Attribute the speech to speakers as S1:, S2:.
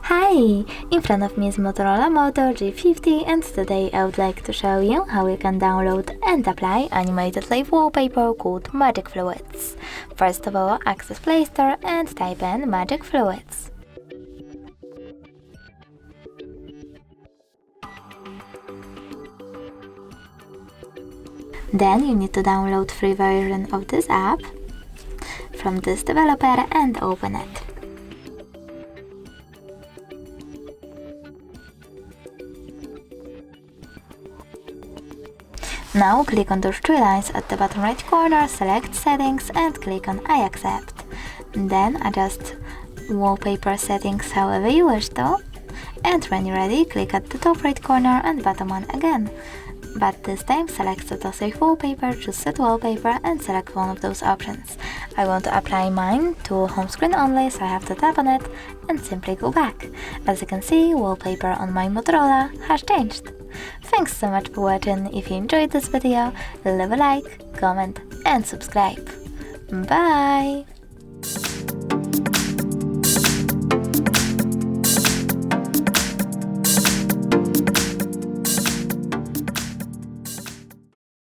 S1: Hi! In front of me is Motorola Moto G50, and today I would like to show you how you can download and apply animated live wallpaper called Magic Fluids. First of all, access Play Store and type in Magic Fluids. Then you need to download free version of this app from this developer and open it. Now click on those three lines at the bottom right corner, select Settings and click on I accept. Then adjust wallpaper settings however you wish to. And when you're ready, click at the top right corner and bottom one again. But this time select Save Wallpaper, choose Set Wallpaper and select one of those options. I want to apply mine to home screen only, so I have to tap on it and simply go back. As you can see, wallpaper on my Motorola has changed. Thanks so much for watching. If you enjoyed this video, leave a like, comment and subscribe. Bye!